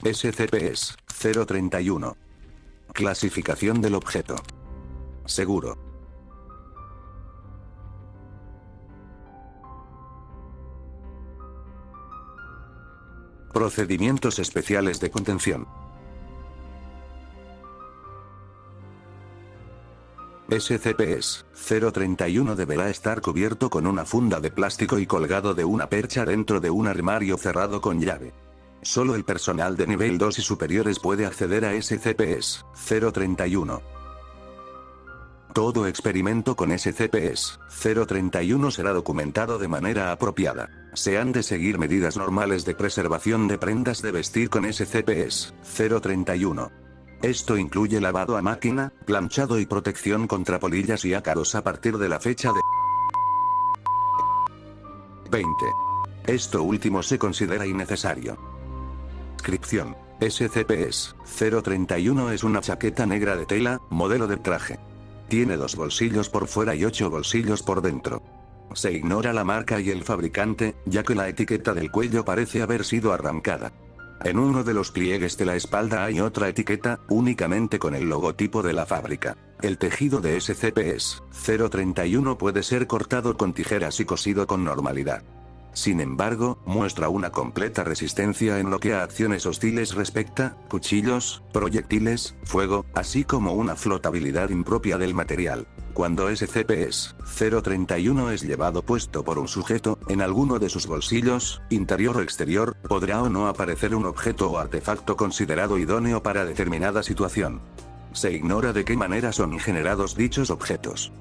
SCP-031. Clasificación del objeto. Seguro. Procedimientos especiales de contención. SCP-031 deberá estar cubierto con una funda de plástico y colgado de una percha dentro de un armario cerrado con llave. Solo el personal de nivel 2 y superiores puede acceder a SCP-031. Todo experimento con SCP-031 será documentado de manera apropiada. Se han de seguir medidas normales de preservación de prendas de vestir con SCP-031. Esto incluye lavado a máquina, planchado y protección contra polillas y ácaros a partir de la fecha de 20. Esto último se considera innecesario. Descripción. SCP-031 es una chaqueta negra de tela, modelo de traje. Tiene 2 bolsillos por fuera y 8 bolsillos por dentro. Se ignora la marca y el fabricante, ya que la etiqueta del cuello parece haber sido arrancada. En uno de los pliegues de la espalda hay otra etiqueta, únicamente con el logotipo de la fábrica. El tejido de SCP-031 puede ser cortado con tijeras y cosido con normalidad. Sin embargo, muestra una completa resistencia en lo que a acciones hostiles respecta, cuchillos, proyectiles, fuego, así como una flotabilidad impropia del material. Cuando SCP-031 es llevado puesto por un sujeto, en alguno de sus bolsillos, interior o exterior, podrá o no aparecer un objeto o artefacto considerado idóneo para determinada situación. Se ignora de qué manera son generados dichos objetos.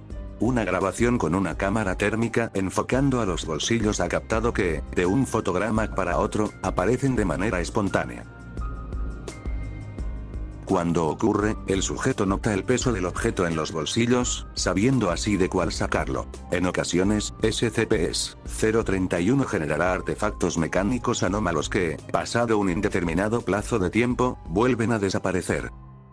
Una grabación con una cámara térmica enfocando a los bolsillos ha captado que, de un fotograma para otro, aparecen de manera espontánea. Cuando ocurre, el sujeto nota el peso del objeto en los bolsillos, sabiendo así de cuál sacarlo. En ocasiones, SCP-031 generará artefactos mecánicos anómalos que, pasado un indeterminado plazo de tiempo, vuelven a desaparecer.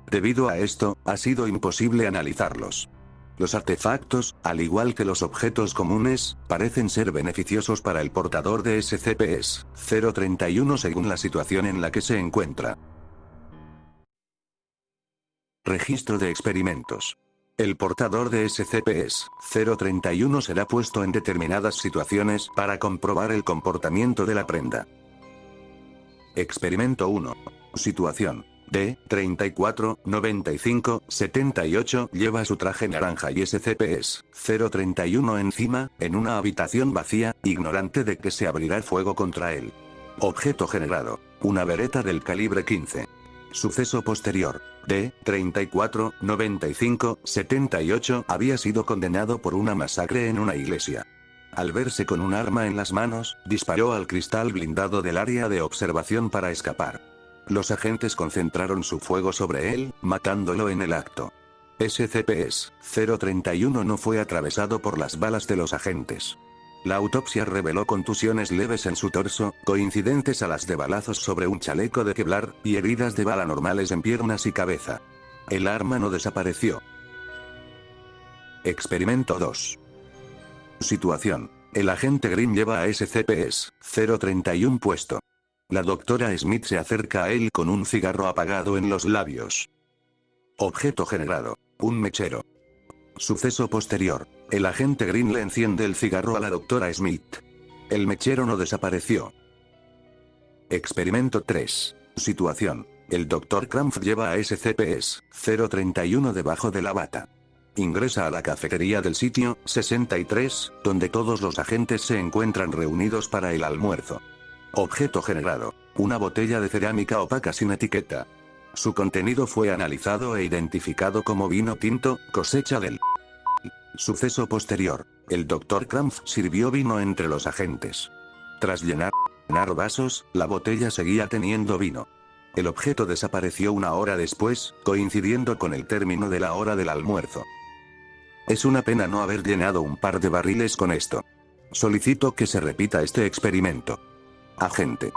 Debido a esto, ha sido imposible analizarlos. Los artefactos, al igual que los objetos comunes, parecen ser beneficiosos para el portador de SCP-031 según la situación en la que se encuentra. Registro de experimentos. El portador de SCP-031 será puesto en determinadas situaciones para comprobar el comportamiento de la prenda. Experimento 1. Situación. D-34, 95, 78 lleva su traje naranja y SCP-031 encima, en una habitación vacía, ignorante de que se abrirá fuego contra él. Objeto generado. Una bereta del calibre 15. Suceso posterior. D-34, 95, 78 había sido condenado por una masacre en una iglesia. Al verse con un arma en las manos, disparó al cristal blindado del área de observación para escapar. Los agentes concentraron su fuego sobre él, matándolo en el acto. SCP-031 no fue atravesado por las balas de los agentes. La autopsia reveló contusiones leves en su torso, coincidentes a las de balazos sobre un chaleco de Kevlar, y heridas de bala normales en piernas y cabeza. El arma no desapareció. Experimento 2. Situación. El agente Green lleva a SCP-031 puesto. La doctora Smith se acerca a él con un cigarro apagado en los labios. Objeto generado. Un mechero. Suceso posterior. El agente Green le enciende el cigarro a la doctora Smith. El mechero no desapareció. Experimento 3. Situación. El Dr. Krampf lleva a SCP-031 debajo de la bata. Ingresa a la cafetería del sitio 63, donde todos los agentes se encuentran reunidos para el almuerzo. Objeto generado. Una botella de cerámica opaca sin etiqueta. Su contenido fue analizado e identificado como vino tinto, cosecha del... Suceso posterior. El Dr. Krampf sirvió vino entre los agentes. Tras llenar vasos, la botella seguía teniendo vino. El objeto desapareció una hora después, coincidiendo con el término de la hora del almuerzo. Es una pena no haber llenado un par de barriles con esto. Solicito que se repita este experimento. Agente.